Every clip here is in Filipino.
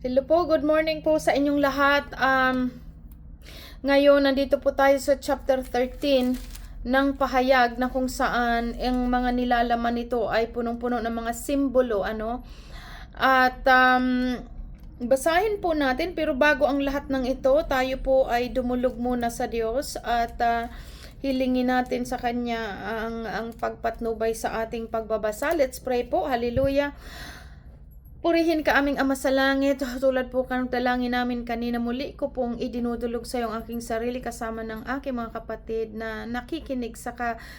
Hello po, good morning po sa inyong lahat. Ngayon, nandito po tayo sa chapter 13 ng pahayag na kung saan ang mga nilalaman nito ay punong-puno ng mga simbolo, At basahin po natin, pero bago ang lahat ng ito, tayo po ay dumulog muna sa Diyos at hilingin natin sa Kanya ang pagpatnubay sa ating pagbabasa. Let's pray po. Hallelujah. Purihin ka aming Ama sa langit, tulad po kanong dalangin namin kanina, muli ko pong idinudulog sa iyo ang aking sarili kasama ng aking mga kapatid na nakikinig sa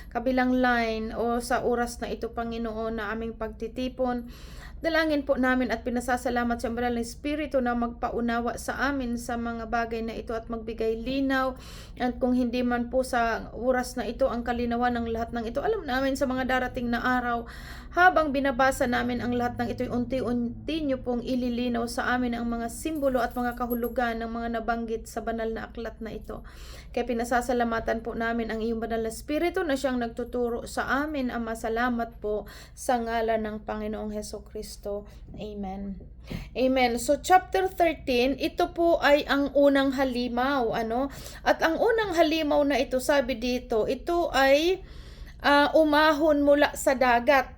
kabilang line o sa oras na ito, Panginoon, na aming pagtitipon. Dalangin po namin at pinasasalamat sa banal na Espiritu na magpaunawa sa amin sa mga bagay na ito at magbigay linaw. At kung hindi man po sa oras na ito ang kalinawan ng lahat ng ito, alam namin sa mga darating na araw, habang binabasa namin ang lahat ng ito, unti-unti nyo pong ililinaw sa amin ang mga simbolo at mga kahulugan ng mga nabanggit sa banal na aklat na ito. Kaya pinasasalamatan po namin ang iyong banal na Espiritu na siyang nagtuturo sa amin. Ama, salamat po sa ngalan ng Panginoong Hesukristo. Amen. Amen. So chapter 13, ito po ay ang unang halimaw, At ang unang halimaw na ito, sabi dito, ito ay umahon mula sa dagat.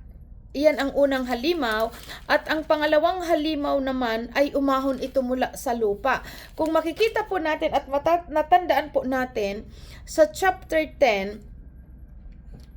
Iyan ang unang halimaw. At ang pangalawang halimaw naman ay umahon ito mula sa lupa. Kung makikita po natin at natandaan po natin sa chapter 10,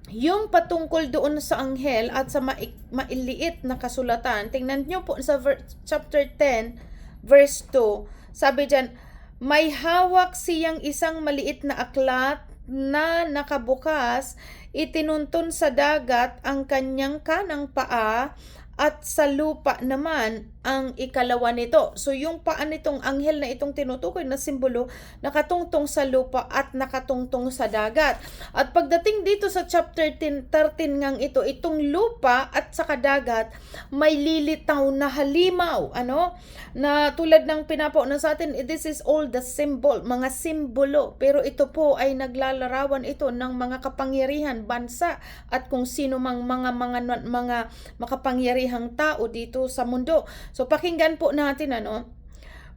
yung patungkol doon sa anghel at sa mailiit na kasulatan. Tingnan nyo po sa chapter 10 verse 2. Sabi dyan, may hawak siyang isang maliit na aklat na nakabukas, itinuntun sa dagat ang kanyang kanang paa at sa lupa naman ang ikalawa nito. So yung paa nitong anghel na itong tinutukoy na simbolo, nakatungtong sa lupa at nakatungtong sa dagat. At pagdating dito sa chapter 13 ngang ito, itong lupa at saka dagat, may lilitaw na halimaw, na tulad ng pinapaunan sa atin, this is all the symbol, mga simbolo. Pero ito po ay naglalarawan ito ng mga kapangyarihan, bansa, at kung sino mang mga makapangyarihang tao dito sa mundo. So pakinggan po natin,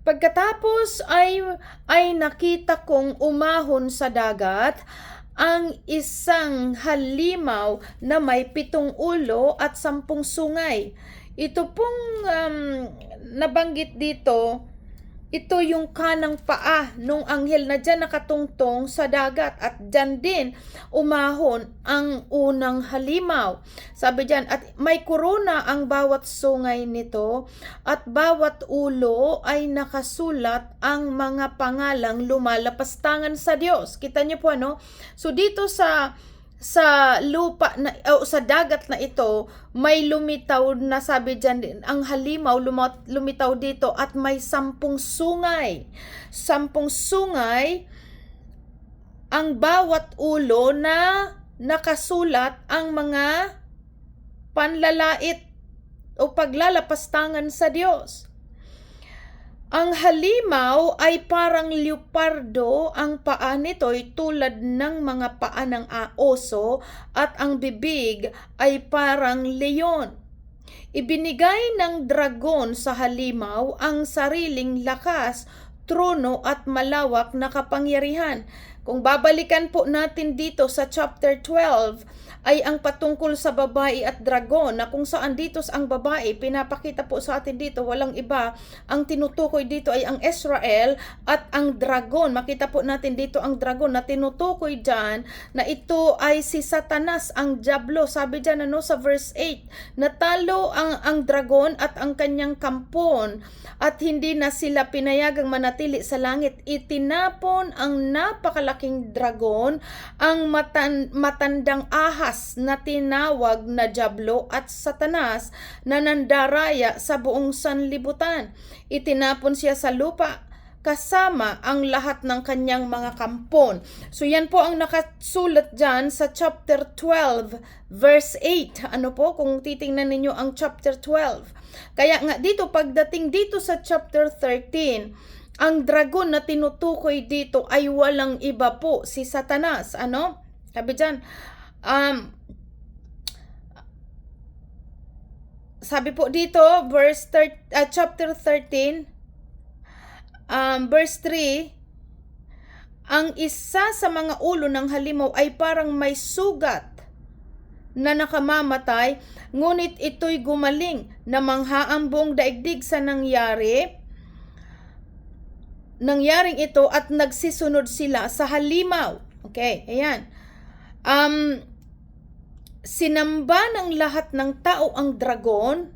Pagkatapos ay nakita kong umahon sa dagat ang isang halimaw na may 7 ulo at 10 sungay. Ito pong nabanggit dito, ito yung kanang paa nung anghel na dyan nakatungtong sa dagat at dyan din umahon ang unang halimaw. Sabi dyan, at may korona ang bawat sungay nito at bawat ulo ay nakasulat ang mga pangalang lumalapastangan sa Diyos. Kita niyo po, So dito sa lupa na o sa dagat na ito, may lumitaw na, sabi dyan din, ang halimaw lumitaw dito at may 10 sungay. 10 sungay ang bawat ulo na nakasulat ang mga panlalait o paglalapastangan sa Diyos. Ang halimaw ay parang leopardo, ang paa nito ay tulad ng mga paa ng oso at ang bibig ay parang leon. Ibinigay ng dragon sa halimaw ang sariling lakas, trono at malawak na kapangyarihan. Kung babalikan po natin dito sa chapter 12, ay ang patungkol sa babae at dragon, na kung saan dito ang babae, pinapakita po sa atin dito, walang iba, ang tinutukoy dito ay ang Israel, at ang dragon, makita po natin dito ang dragon na tinutukoy dyan, na ito ay si Satanas, ang Diablo. Sabi dyan sa verse 8, natalo ang dragon at ang kanyang kampon, at hindi na sila pinayagang manatili sa langit. Itinapon ang napakalaking dragon, ang matandang ahas na tinawag na Diablo at Satanas, na nandaraya sa buong sanlibutan. Itinapon siya sa lupa kasama ang lahat ng kanyang mga kampon. So yan po ang nakasulat dyan sa chapter 12 verse 8. Kung titingnan ninyo ang chapter 12. Kaya nga dito, pagdating dito sa chapter 13, ang dragon na tinutukoy dito ay walang iba po, si Satanas. Sabi dyan, sabi po dito, chapter 13, verse 3, ang isa sa mga ulo ng halimaw ay parang may sugat na nakamamatay, ngunit ito'y gumaling na mangha ang buong daigdig sa nangyaring ito at nagsisunod sila sa halimaw. Okay, ayan. Sinamba ng lahat ng tao ang dragon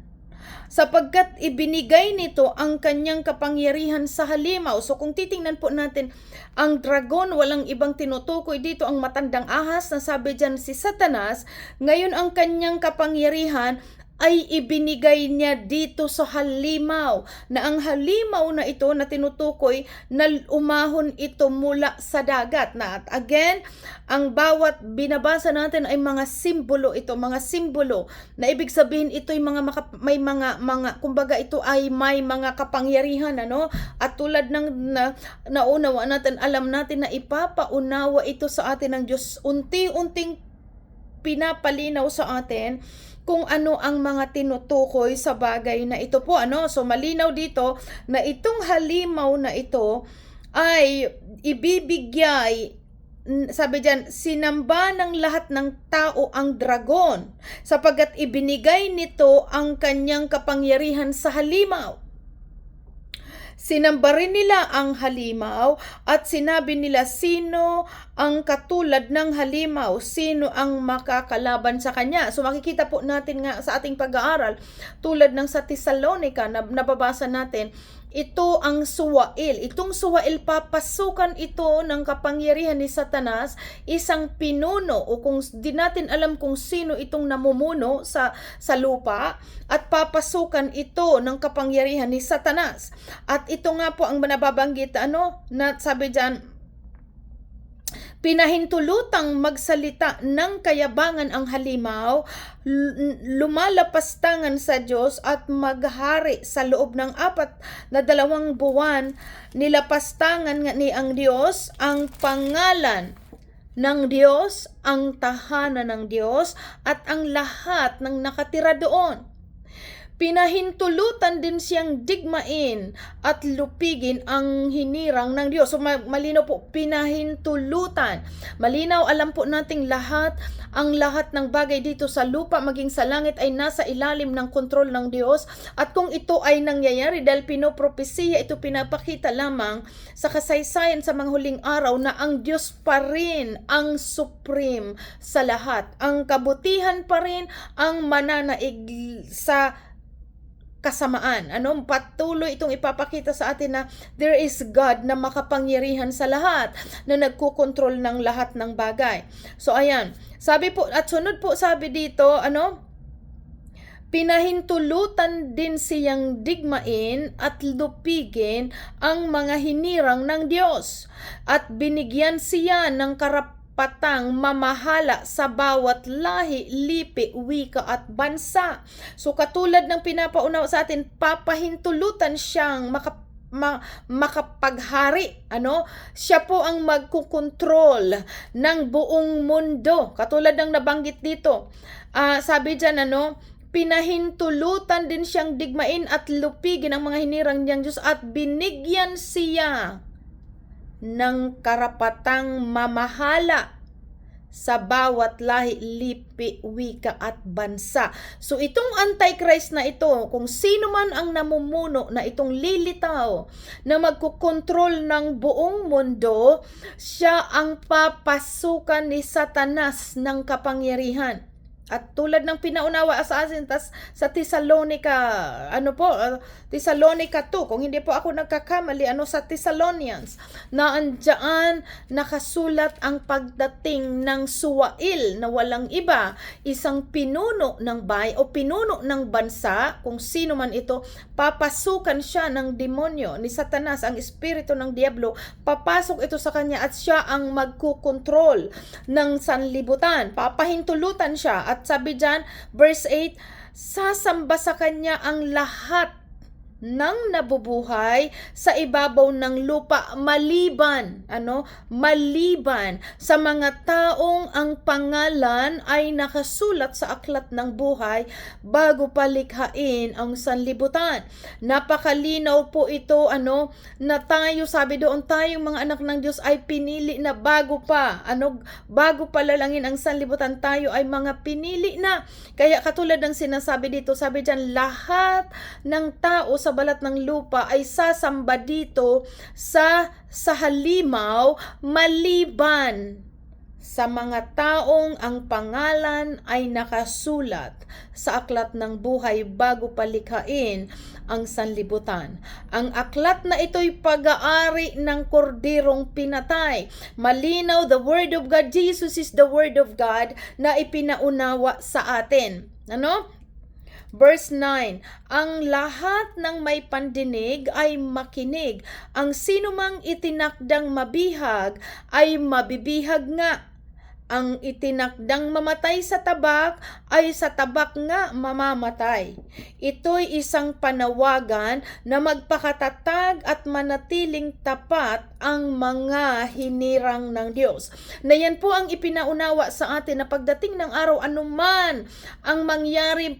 sapagkat ibinigay nito ang kanyang kapangyarihan sa halimaw. So kung titingnan po natin, ang dragon, walang ibang tinutukoy dito ang matandang ahas na sabi dyan si Satanas. Ngayon ang kanyang kapangyarihan ay ibinigay niya dito sa halimaw, na ang halimaw na ito na tinutukoy na umahon ito mula sa dagat. Na at again, ang bawat binabasa natin ay mga simbolo ito, mga simbolo na ibig sabihin ito ay may mga kumbaga ito ay may mga kapangyarihan, ano? At tulad ng naunawa natin, alam natin na ipapaunawa ito sa atin ng Diyos, unti-unting pinapalinaw sa atin kung ano ang mga tinutukoy sa bagay na ito po, ano? So malinaw dito na itong halimaw na ito ay ibibigay, sabi diyan, sinamba ng lahat ng tao ang dragon sapagkat ibinigay nito ang kanyang kapangyarihan sa halimaw. Sinamba rin nila ang halimaw at sinabi nila, sino ang katulad ng halimaw? Sino ang makakalaban sa kanya? So makikita po natin nga sa ating pag-aaral, tulad ng sa Thessalonica na nababasa natin, ito ang suwail. Itong suwail, papasukan ito ng kapangyarihan ni Satanas, isang pinuno, o kung di natin alam kung sino itong namumuno sa lupa, at papasukan ito ng kapangyarihan ni Satanas. At ito nga po ang nababanggit, na sabi dyan, pinahintulutang magsalita ng kayabangan ang halimaw, lumalapastangan sa Diyos at maghari sa loob ng 42 buwan. Nilapastangan ni ang Diyos ang pangalan ng Diyos, ang tahanan ng Diyos at ang lahat ng nakatira doon. Pinahintulutan din siyang digmain at lupigin ang hinirang ng Diyos. So malinaw po, pinahintulutan. Malinaw, alam po nating ang lahat ng bagay dito sa lupa maging sa langit ay nasa ilalim ng kontrol ng Diyos. At kung ito ay nangyayari dahil pinopropesiya, ito pinapakita lamang sa kasaysayan sa mga huling araw na ang Diyos pa rin ang supreme sa lahat. Ang kabutihan pa rin ang mananaig sa kasamaan. Patuloy itong ipapakita sa atin na there is God na makapangyarihan sa lahat, na nagkukontrol ng lahat ng bagay. So ayan, sabi po, at sunod po sabi dito, pinahintulutan din siyang digmain at lupigin ang mga hinirang ng Diyos, at binigyan siya ng patang mamahala sa bawat lahi, lipi, wika at bansa. So katulad ng pinapaunawa sa atin, papahintulutan siyang makapaghari. Siya po ang magkukontrol ng buong mundo. Katulad ng nabanggit dito. Sabi diyan, pinahintulutan din siyang digmain at lupigin ang mga hinirang niyang Diyos at binigyan siya ng karapatang mamahala sa bawat lahi, lipi, wika at bansa. So itong Antichrist na ito, kung sino man ang namumuno na itong lilitaw na magkukontrol ng buong mundo, siya ang papasukan ni Satanas ng kapangyarihan. At tulad ng pinaunawa sa atin sa Thessalonica, Thessalonica 2, kung hindi po ako nagkakamali, sa Thessalonians, na andyan nakasulat ang pagdating ng suwail na walang iba, isang pinuno ng bayan o pinuno ng bansa, kung sino man ito, papasukan siya ng demonyo, ni Satanas, ang espiritu ng Diablo, papasok ito sa kanya at siya ang magkukontrol ng sanlibutan. Papahintulutan siya. At sabi dyan, verse 8, sasamba sa kanya ang lahat ng nabubuhay sa ibabaw ng lupa maliban sa mga taong ang pangalan ay nakasulat sa aklat ng buhay bago pa likhain ang sanlibutan. Napakalinaw po ito na tayo, sabi doon, tayong mga anak ng Diyos ay pinili na bago pa lalangin ang sanlibutan, tayo ay mga pinili na. Kaya katulad ng sinasabi dito, sabi diyan, lahat ng tao sa balat ng lupa ay sasamba dito sa halimaw maliban sa mga taong ang pangalan ay nakasulat sa aklat ng buhay bago palikhain ang sanlibutan. Ang aklat na ito'y pag-aari ng korderong pinatay. Malinaw, the Word of God, Jesus is the Word of God na ipinaunawa sa atin. Verse 9, ang lahat ng may pandinig ay makinig. Ang sinumang itinakdang mabihag ay mabibihag nga. Ang itinakdang mamatay sa tabak ay sa tabak nga mamamatay. Ito'y isang panawagan na magpakatatag at manatiling tapat ang mga hinirang ng Diyos. Na yan po ang ipinaunawa sa atin na pagdating ng araw, anuman ang mangyari,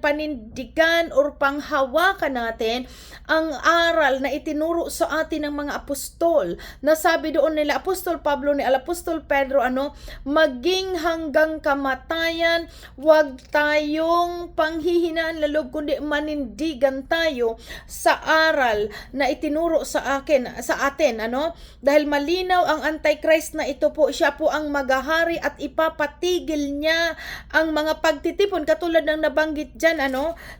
panindigan o panghawakan natin ang aral na itinuro sa atin ng mga apostol. Nasabi doon nila Apostol Pablo ni Apostol Pedro, maging hanggang kamatayan, huwag tayong panghihinaan loob, kundi manindigan tayo sa aral na itinuro sa atin, dahil malinaw ang Antichrist na ito po, siya po ang maghahari at ipapatigil niya ang mga pagtitipon, katulad ng nabanggit dyan,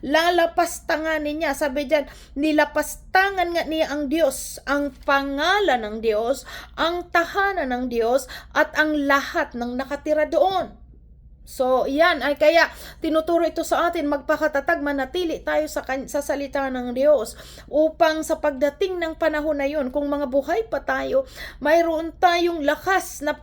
lalapastanganin niya, sabi dyan, nilapastangan nga niya ang Diyos, ang pangalan ng Diyos, ang tahanan ng Diyos, at ang lahat ng nakatira doon. So, yan ay kaya tinuturo ito sa atin, magpakatatag, manatili tayo sa salita ng Diyos upang sa pagdating ng panahon na yun, kung mga buhay pa tayo, mayroon tayong lakas na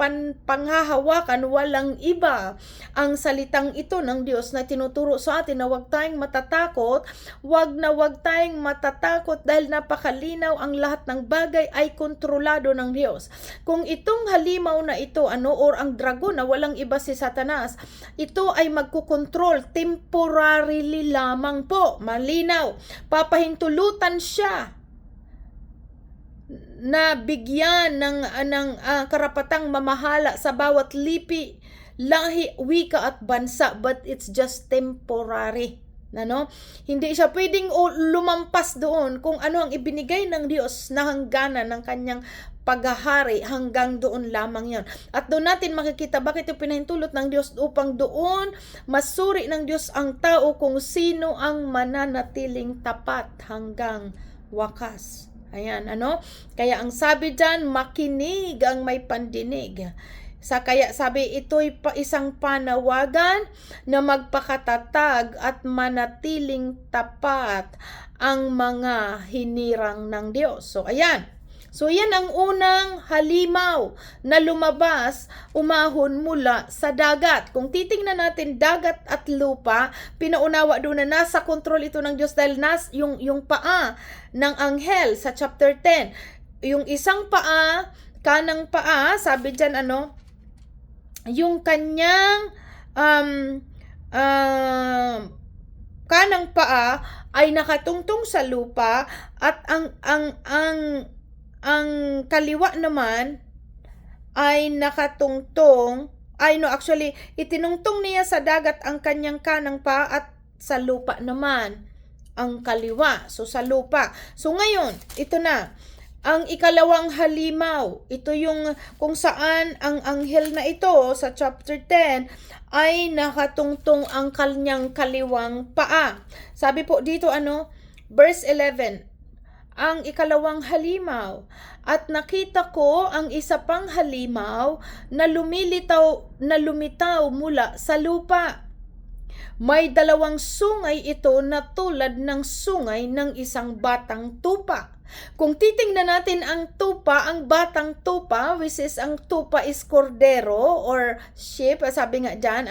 panghahawakan, walang iba ang salitang ito ng Diyos na tinuturo sa atin na huwag tayong matatakot, huwag tayong matatakot dahil napakalinaw ang lahat ng bagay ay kontrolado ng Diyos. Kung itong halimaw na ito, or ang dragon na walang iba si Satanas, ito ay magkukontrol temporarily lamang po. Malinaw. Papahintulutan siya na bigyan ng karapatang mamahala sa bawat lipi, lahi, wika at bansa, but it's just temporary. Hindi siya pwedeng lumampas doon kung ano ang ibinigay ng Diyos na hangganan ng kanyang paghahari, hanggang doon lamang yon. At doon natin makikita bakit ito pinahintulot ng Diyos, upang doon masuri ng Diyos ang tao kung sino ang mananatiling tapat hanggang wakas. Ayan, Kaya ang sabi dyan, makinig ang may pandinig. Kaya sabi, ito'y isang panawagan na magpakatatag at manatiling tapat ang mga hinirang ng Diyos. So, ayan. So, yan ang unang halimaw na lumabas, umahon mula sa dagat. Kung titingnan natin dagat at lupa, pinaunawa doon na nasa kontrol ito ng Diyos dahil yung paa ng anghel sa chapter 10. Yung isang paa, kanang paa, sabi dyan yung kanyang kanang paa ay nakatungtong sa lupa at ang kaliwa naman ay nakatungtong, itinungtong niya sa dagat ang kanyang kanang paa at sa lupa naman ang kaliwa. So, sa lupa. So, ngayon, ito na. Ang ikalawang halimaw, ito yung kung saan ang anghel na ito sa chapter 10 ay nakatungtong ang kanyang kaliwang paa. Sabi po dito verse 11, ang ikalawang halimaw, at nakita ko ang isa pang halimaw na lumitaw mula sa lupa. May dalawang sungay ito na tulad ng sungay ng isang batang tupa. Kung titingnan natin ang tupa, ang batang tupa, which is ang tupa is cordero or sheep, sabi nga dyan,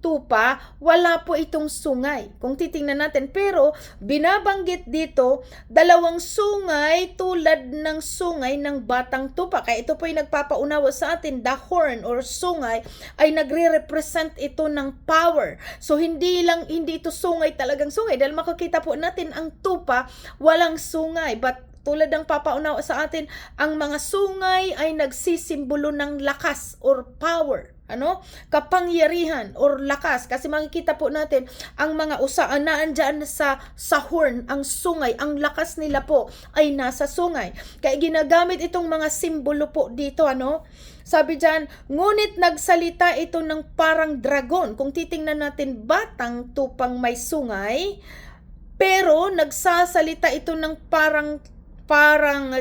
tupa, wala po itong sungay. Kung titingnan natin, pero binabanggit dito, dalawang sungay tulad ng sungay ng batang tupa. Kaya ito po ay nagpapaunawa sa atin, the horn or sungay ay nagre-represent ito ng power. So hindi ito sungay talagang sungay, dahil makikita po natin ang tupa walang sungay, but tulad ng papaunawa sa atin, ang mga sungay ay nagsisimbolo ng lakas or power. Kapangyarihan or lakas. Kasi makikita po natin, ang mga usaan na andyan sa horn, ang sungay, ang lakas nila po ay nasa sungay. Kaya ginagamit itong mga simbolo po dito, Sabi dyan, ngunit nagsalita ito ng parang dragon. Kung titingnan natin, batang tupang may sungay, pero nagsasalita ito ng parang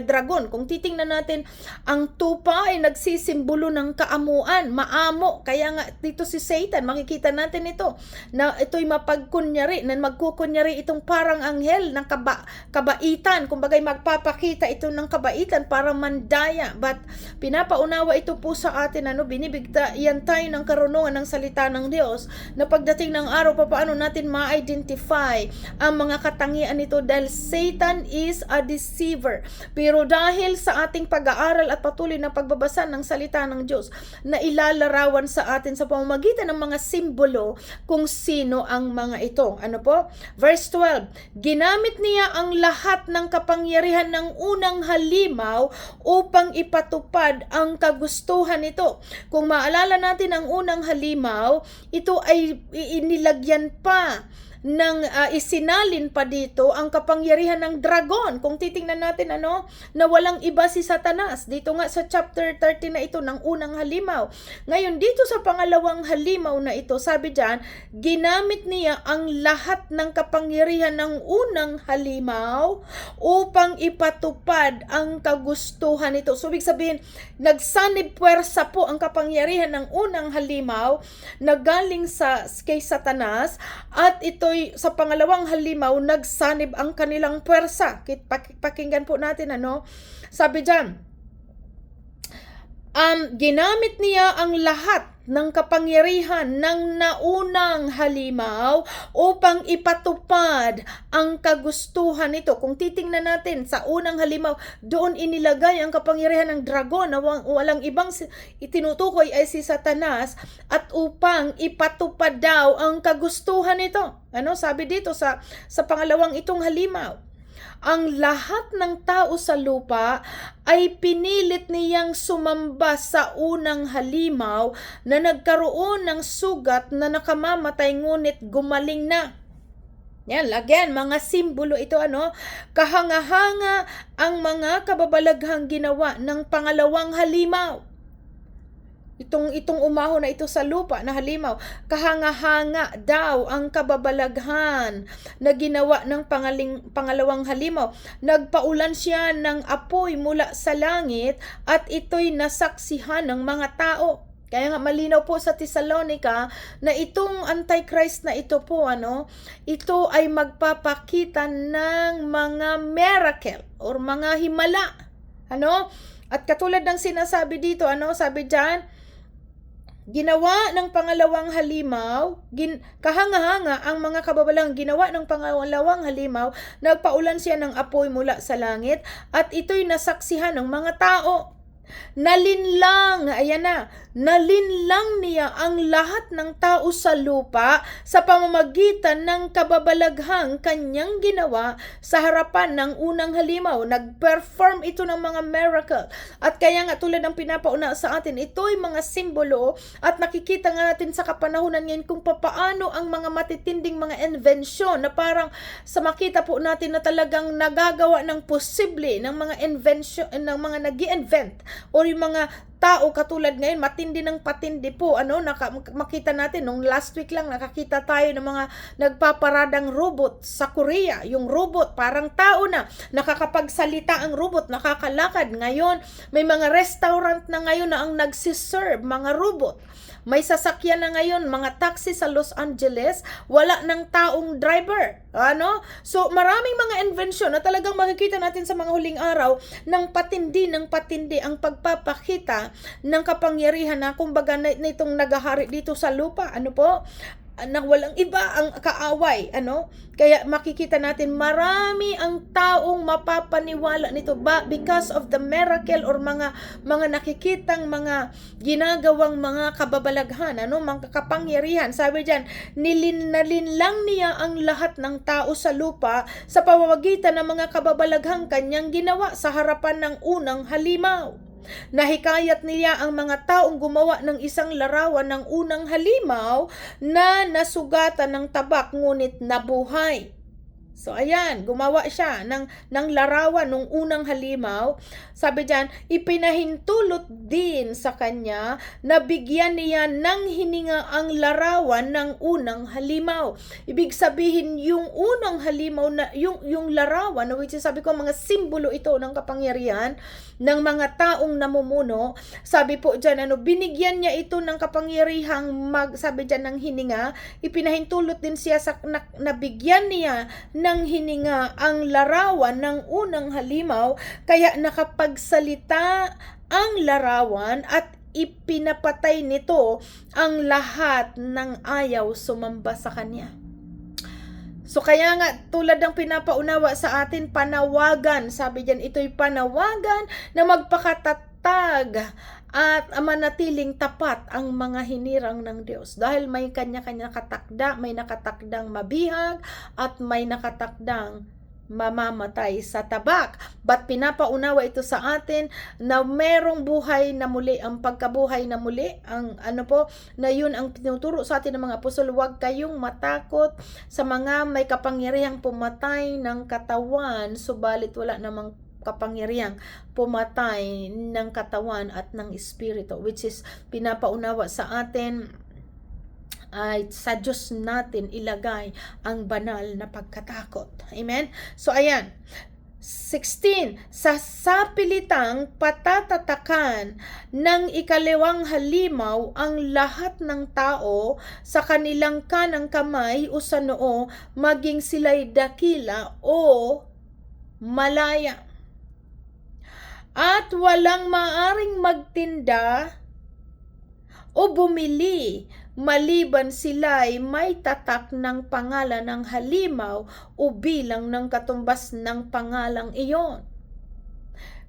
dragon. Kung titingnan natin, ang tupa ay nagsisimbolo ng kaamuan, maamo. Kaya nga dito si Satan, makikita natin ito, na ito'y mapagkunyari, na magkukunyari itong parang anghel ng kabaitan. Kumbagay magpapakita ito ng kabaitan para mandaya. But pinapaunawa ito po sa atin, binibigyan tayo ng karunungan ng salita ng Diyos, na pagdating ng araw, paano natin ma-identify ang mga katangian nito, dahil Satan is a deceiver. Pero dahil sa ating pag-aaral at patuloy na pagbabasa ng salita ng Diyos, na ilalarawan sa atin sa pamamagitan ng mga simbolo kung sino ang mga ito. Verse 12, ginamit niya ang lahat ng kapangyarihan ng unang halimaw upang ipatupad ang kagustuhan nito. Kung maalala natin ang unang halimaw, ito ay inilagyan pa ng isinalin pa dito ang kapangyarihan ng dragon. Kung titingnan natin na walang iba si Satanas. Dito nga sa chapter 30 na ito ng unang halimaw. Ngayon dito sa pangalawang halimaw na ito, sabi diyan, ginamit niya ang lahat ng kapangyarihan ng unang halimaw upang ipatupad ang kagustuhan nito. So ibig sabihin, nagsanib puwersa po ang kapangyarihan ng unang halimaw na galing kay Satanas, at ito sa pangalawang halimaw, nagsanib ang kanilang puwersa. Pakinggan po natin, Sabi dyan, ginamit niya ang lahat ng kapangyarihan ng naunang halimaw upang ipatupad ang kagustuhan nito. Kung titingnan natin sa unang halimaw, doon inilagay ang kapangyarihan ng dragon na walang ibang itinutukoy ay si Satanas, at upang ipatupad daw ang kagustuhan nito. Sabi dito sa pangalawang itong halimaw, ang lahat ng tao sa lupa ay pinilit niyang sumamba sa unang halimaw na nagkaroon ng sugat na nakamamatay ngunit gumaling na. Yan, again, mga simbolo ito, kahanga-hanga ang mga kababalaghang ginawa ng pangalawang halimaw. Itong umahon na ito sa lupa na halimaw, kahanga-hanga daw ang kababalaghan na ginawa ng pangalawang halimaw. Nagpaulan siya ng apoy mula sa langit, at ito'y nasaksihan ng mga tao. Kaya nga malinaw po sa Thessalonica na itong Antichrist na ito po, ito ay magpapakita ng mga miracle or mga himala. At katulad ng sinasabi dito, sabi diyan, ginawa ng pangalawang halimaw, kahanga-hanga ang mga kababalang ginawa ng pangalawang halimaw, nagpaulan siya ng apoy mula sa langit, at ito'y nasaksihan ng mga tao. Nalinlang niya ang lahat ng tao sa lupa sa pamamagitan ng kababalaghang kanyang ginawa sa harapan ng unang halimaw. Nag-perform ito ng mga miracle. At kaya nga tulad ng pinapauna sa atin, ito'y mga simbolo, at nakikita nga natin sa kapanahunan ngayon kung papaano ang mga matitinding mga invention na parang sa makita po natin na talagang nagagawa ng posible ng mga invention, ng mga nag-i-invent o yung mga tao katulad ngayon, matindi ng patindi po. Makita natin, nung last week lang, nakakita tayo ng mga nagpaparadang robot sa Korea. Yung robot, parang tao na. Nakakapagsalita ang robot, nakakalakad. Ngayon, may mga restaurant na ngayon na ang nagsiserve, mga robot. May sasakyan na ngayon, mga taxi sa Los Angeles, wala ng taong driver. So, maraming mga invention na talagang makikita natin sa mga huling araw ng patindi ang pagpapakita ng kapangyarihan na kumbaga nitong nagahari dito sa lupa. na walang iba ang kaaway, ano? Kaya makikita natin marami ang taong mapapaniwala nito ba because of the miracle or mga nakikitang mga ginagawang mga kababalaghan, ano, mga kapangyarihan. Sabi diyan, nilinlang niya ang lahat ng tao sa lupa sa pamamagitan ng mga kababalaghang kanyang ginawa sa harapan ng unang halimaw. Nahikayat niya ang mga taong gumawa ng isang larawan ng unang halimaw na nasugatan ng tabak ngunit nabuhay. So ayan, gumawa siya ng larawan ng unang halimaw. Sabi diyan, ipinahintulot din sa kanya na bigyan niya ng hininga ang larawan ng unang halimaw. Ibig sabihin, yung unang halimaw na yung larawan, which is sabi ko mga simbolo ito ng kapangyarihan ng mga taong namumuno. Sabi po diyan, binigyan niya ito ng kapangyarihang sabi diyan ng hininga. Ipinahintulot din siya sa nabigyan niya ng hininga ang larawan ng unang halimaw, kaya nakapagsalita ang larawan at ipinapatay nito ang lahat ng ayaw sumamba sa kanya. So kaya nga, tulad ng pinapaunawa sa atin, panawagan, sabi diyan, ito'y panawagan na magpakatatag at manatiling tapat ang mga hinirang ng Diyos. Dahil may kanya-kanya nakatakda, may nakatakdang mabihag at may nakatakdang mamamatay sa tabak. But pinapaunawa ito sa atin na merong buhay na muli, ang pagkabuhay na muli, ang na yun ang tinuturo sa atin ng mga apostol. Huwag kayong matakot sa mga may kapangyarihang pumatay ng katawan, subalit wala namang kapangyarihang pumatay ng katawan at ng espiritu, which is pinapaunawa sa atin ay sa Diyos natin ilagay ang banal na pagkatakot. Amen? So ayan, 16, sa sapilitang patatatakan ng ikalawang halimaw ang lahat ng tao sa kanilang kanang kamay o sa noo, maging sila'y dakila o malaya. At walang maaring magtinda o bumili maliban sila'y may tatak ng pangalan ng halimaw o bilang ng katumbas ng pangalang iyon.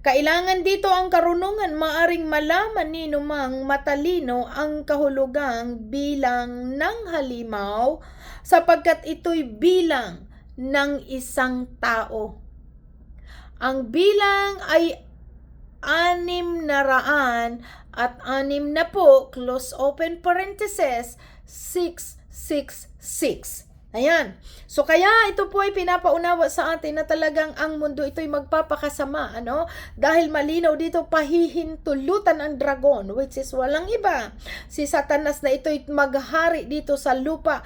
Kailangan dito ang karunungan, maaring malaman ni numang matalino ang kahulugang bilang ng halimaw sapagkat ito'y bilang ng isang tao. Ang bilang ay 600 at 60, close open parenthesis, 666. Ayan. So kaya ito po ay pinapaunawa sa atin na talagang ang mundo ito'y magpapakasama, ano? Dahil malinaw dito, pahihintulutan ang dragon, which is walang iba, si Satanas, na ito'y maghari dito sa lupa.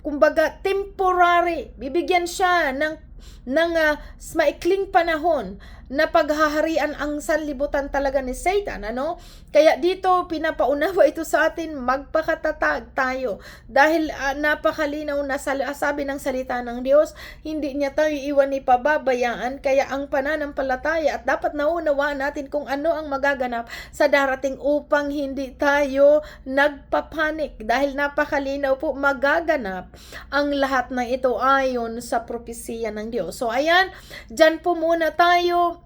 Kumbaga temporary, bibigyan siya ng maikling panahon na paghaharian ang sanlibutan talaga ni Satan, ano? Kaya dito pinapaunawa ito sa atin, magpakatatag tayo dahil napakalinaw na sabi ng salita ng Diyos, hindi niya tayo iwan ni pababayaan. Kaya ang pananampalataya at dapat naunawaan natin kung ano ang magaganap sa darating upang hindi tayo nagpapanik, dahil napakalinaw po magaganap ang lahat ng ito ayon sa propesiya ng Diyos. So ayan, dyan po muna tayo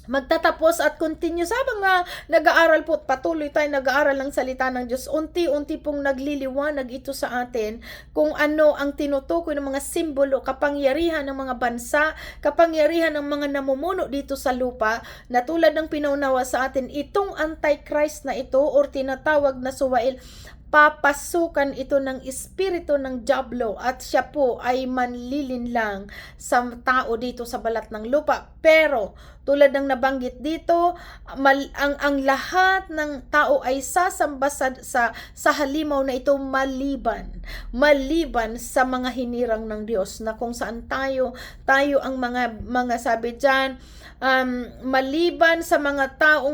magtatapos at continue. Sabang nag-aaral po, patuloy tayo nag-aaral ng salita ng Diyos, unti-unti pong nagliliwanag ito sa atin kung ano ang tinutukoy ng mga simbolo, kapangyarihan ng mga bansa, kapangyarihan ng mga namumuno dito sa lupa, na tulad ng pinaunawa sa atin, itong Antichrist na ito or tinatawag na Suwail, papasukan ito ng espiritu ng Diablo at siya po ay manlilinlang sa tao dito sa balat ng lupa. Pero tulad ng nabanggit dito, ang lahat ng tao ay sasamba sa halimaw na ito maliban sa mga hinirang ng Diyos, na kung saan tayo ang mga sabi diyan, maliban sa mga taong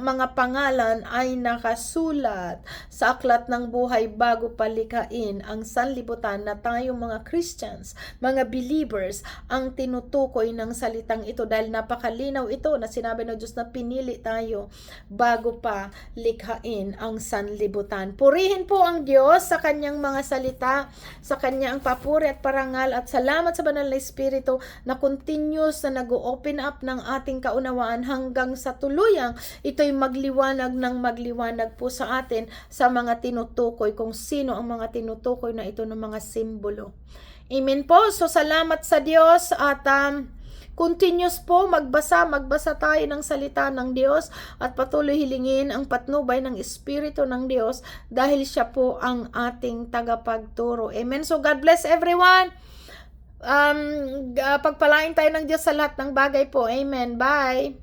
mga pangalan ay nakasulat sa aklat ng buhay bago palikhain ang sanlibutan na tayong mga Christians, mga believers, ang tinutukoy ng salitang ito dahil napakalinaw ito na sinabi ng Diyos na pinili tayo bago pa likhain ang sanlibutan. Purihin po ang Diyos sa kanyang mga salita, sa kanyang papuri at parangal at salamat sa banal na Espiritu na continuous na nag-open up ng ating kaunawaan hanggang sa tuluyang ito'y magliwanag ng magliwanag po sa atin sa mga tinutukoy, kung sino ang mga tinutukoy na ito ng mga simbolo. Amen po. So salamat sa Diyos at continuous po magbasa tayo ng salita ng Diyos at patuloy hilingin ang patnubay ng Espiritu ng Diyos dahil siya po ang ating tagapagturo. Amen. So God bless everyone. Pagpalain tayo ng Diyos sa lahat ng bagay po. Amen. Bye.